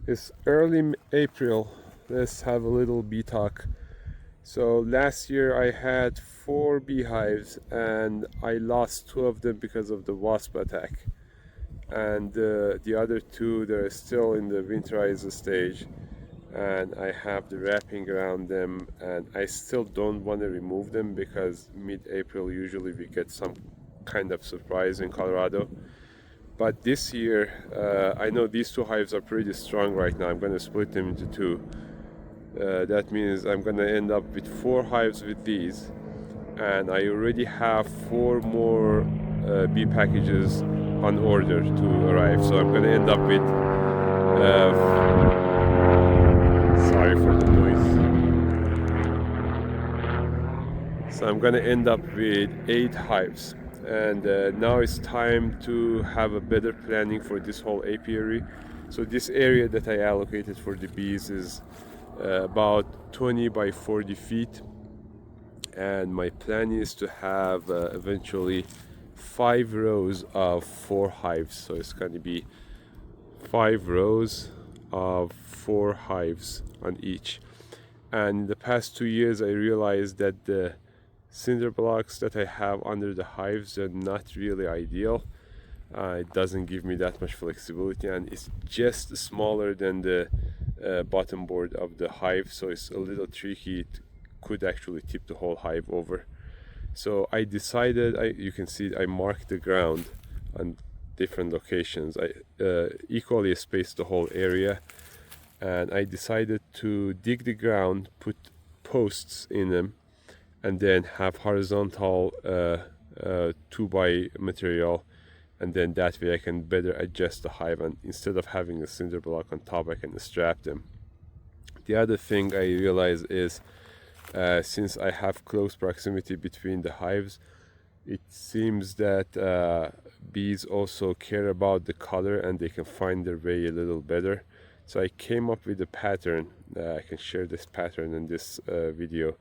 It's early April. Let's have a little bee talk. So last year I had 4 beehives and I lost 2 of them because of the wasp attack. And the other 2, they're still in the winterizer stage, and I have the wrapping around them, and I still don't want to remove them because mid-April usually we get some kind of surprise in Colorado. But this year, I know these 2 hives are pretty strong right now. I'm going to split them into 2. That means I'm going to end up with 4 hives with these. And I already have 4 more bee packages on order to arrive. So I'm going to end up with... sorry for the noise. So I'm going to end up with 8 hives. And now it's time to have a better planning for this whole apiary. So this area that I allocated for the bees is about 20 by 40 feet, and my plan is to have eventually 5 rows of 4 hives. So it's going to be 5 rows of 4 hives on each. And in the past 2 years I realized that the cinder blocks that I have under the hives are not really ideal. It doesn't give me that much flexibility, and it's just smaller than the bottom board of the hive, so it's a little tricky. It could actually tip the whole hive over. So I decided, you can see I marked the ground on different locations. I equally spaced the whole area, and I decided to dig the ground, put posts in them, and then have horizontal 2x material, and then that way I can better adjust the hive, and instead of having a cinder block on top I can strap them. The other thing I realized is since I have close proximity between the hives, it seems that bees also care about the color and they can find their way a little better. So I came up with a pattern. I can share this pattern in this video.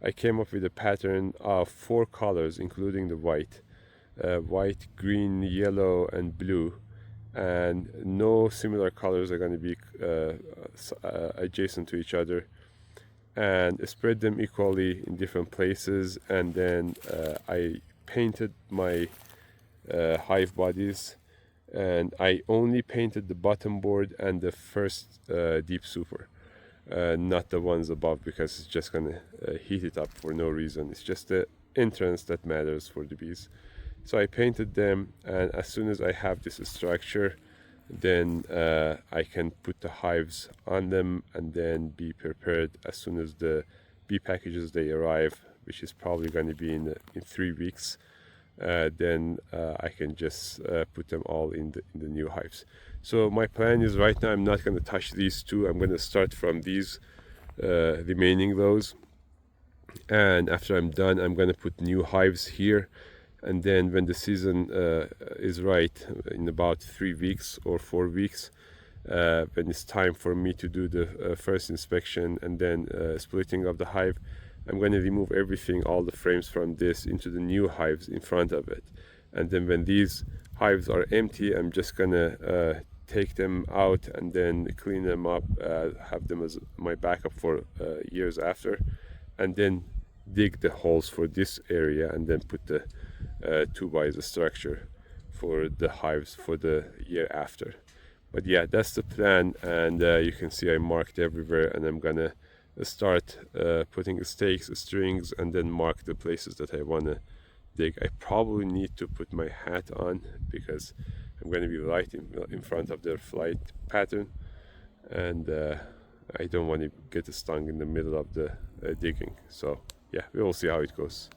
I came up with a pattern of 4 colors, including the white. White, green, yellow, and blue. And no similar colors are going to be adjacent to each other. And spread them equally in different places. And then I painted my hive bodies. And I only painted the bottom board and the first deep super. Not the ones above, because it's just gonna heat it up for no reason. It's just the entrance that matters for the bees. So I painted them, and as soon as I have this structure, then I can put the hives on them and then be prepared as soon as the bee packages they arrive, which is probably going to be in 3 weeks. Then I can just put them all in the new hives. So my plan is, right now I'm not going to touch these 2. I'm going to start from these remaining rows, and after I'm done I'm going to put new hives here, and then when the season is right, in about 3 weeks or 4 weeks, when it's time for me to do the first inspection and then splitting of the hive, I'm going to remove everything, all the frames from this, into the new hives in front of it. And then when these hives are empty, I'm just going to take them out and then clean them up, have them as my backup for years after, and then dig the holes for this area and then put the 2x structure for the hives for the year after. But yeah, that's the plan, and you can see I marked everywhere, and I'm gonna start putting stakes, strings, and then mark the places that I want to dig. I probably need to put my hat on because I'm going to be right in front of their flight pattern, and I don't want to get stung in the middle of the digging. So yeah, we will see how it goes.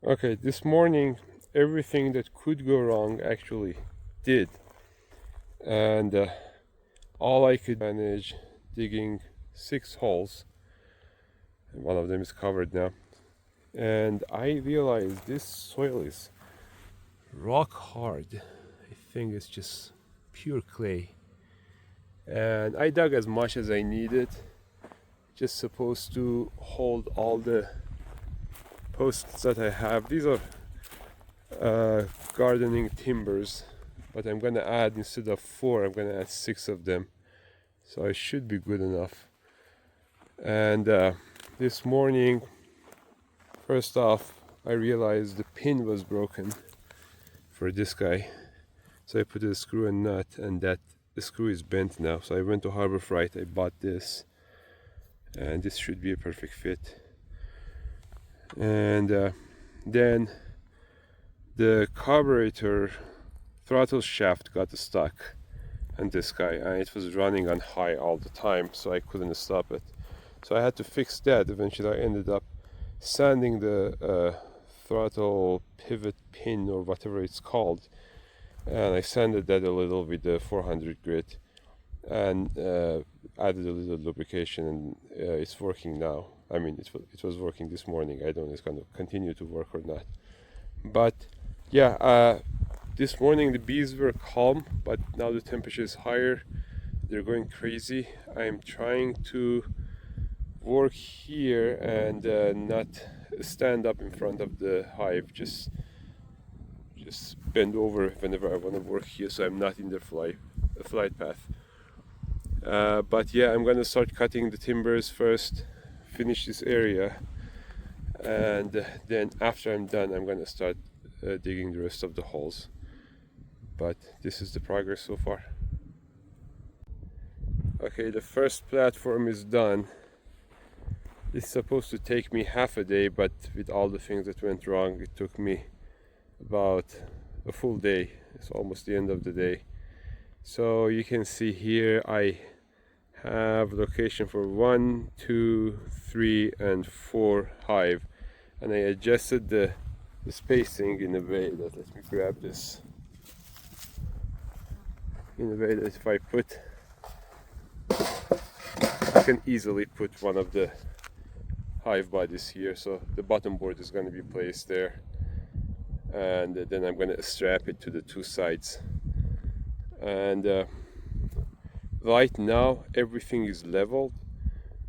Okay, this morning everything that could go wrong actually did, and all I could manage digging 6 holes, and one of them is covered now, and I realized this soil is rock hard. I think it's just pure clay, and I dug as much as I needed, just supposed to hold all the posts that I have. These are gardening timbers, but I'm gonna add, instead of 4, I'm gonna add 6 of them, so I should be good enough. And this morning, first off, I realized the pin was broken for this guy, so I put a screw and nut, and that the screw is bent now. So I went to Harbor Freight, I bought this, and this should be a perfect fit. And then the carburetor throttle shaft got stuck on this guy, and it was running on high all the time, so I couldn't stop it. So I had to fix that. Eventually I ended up sanding the throttle pivot pin, or whatever it's called, and I sanded that a little with the 400 grit, and added a little lubrication, and it's working now. I mean, it was working this morning. I don't know if it's going to continue to work or not. But yeah, this morning the bees were calm, but now the temperature is higher. They're going crazy. I'm trying to work here and not stand up in front of the hive. Just bend over whenever I want to work here, so I'm not in the flight path. But yeah, I'm gonna start cutting the timbers first, finish this area, and then after I'm done, I'm gonna start digging the rest of the holes. But this is the progress so far. Okay, the first platform is done. It's supposed to take me half a day, but with all the things that went wrong, it took me about a full day. It's almost the end of the day. So you can see here I have location for 1, 2, 3, and 4 hive, and I adjusted the spacing in a way that, let me grab this, in a way that if I put, I can easily put one of the hive bodies here, so the bottom board is going to be placed there, and then I'm going to strap it to the 2 sides. And right now everything is leveled,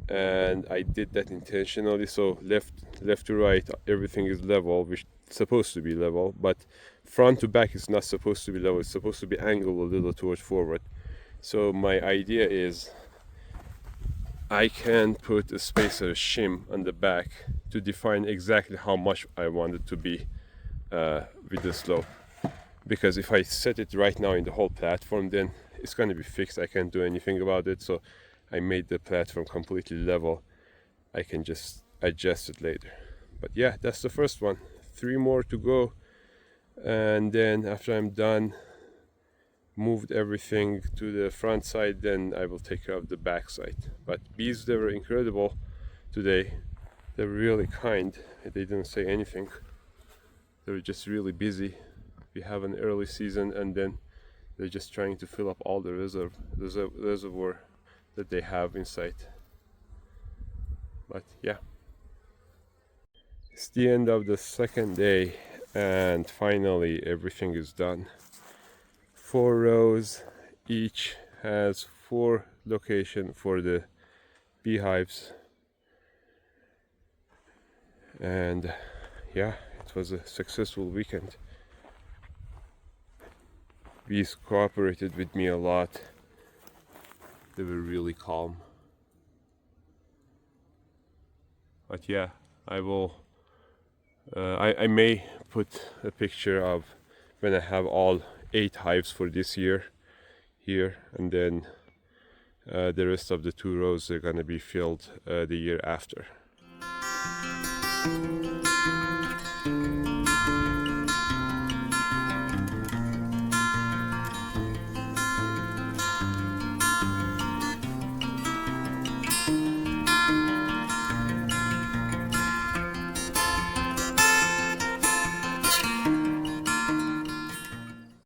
and I did that intentionally, so left to right everything is level, which is supposed to be level, but front to back is not supposed to be level. It's supposed to be angled a little towards forward. So my idea is I can put a spacer shim on the back to define exactly how much I want it to be with the slope, because if I set it right now in the whole platform, then it's going to be fixed. I can't do anything about it. So I made the platform completely level. I can just adjust it later. But yeah, that's the first one. 3 more to go, and then after I'm done, moved everything to the front side, then I will take care of the back side. But bees, they were incredible today. They were really kind. They didn't say anything. They were just really busy. We have an early season, and then they're just trying to fill up all the reservoir that they have inside. But yeah, it's the end of the second day, and finally everything is done. 4 rows, each has 4 locations for the beehives, and yeah, it was a successful weekend. Bees cooperated with me a lot. They were really calm. But yeah, I will I may put a picture of when I have all 8 hives for this year here, and then the rest of the 2 rows are gonna be filled the year after.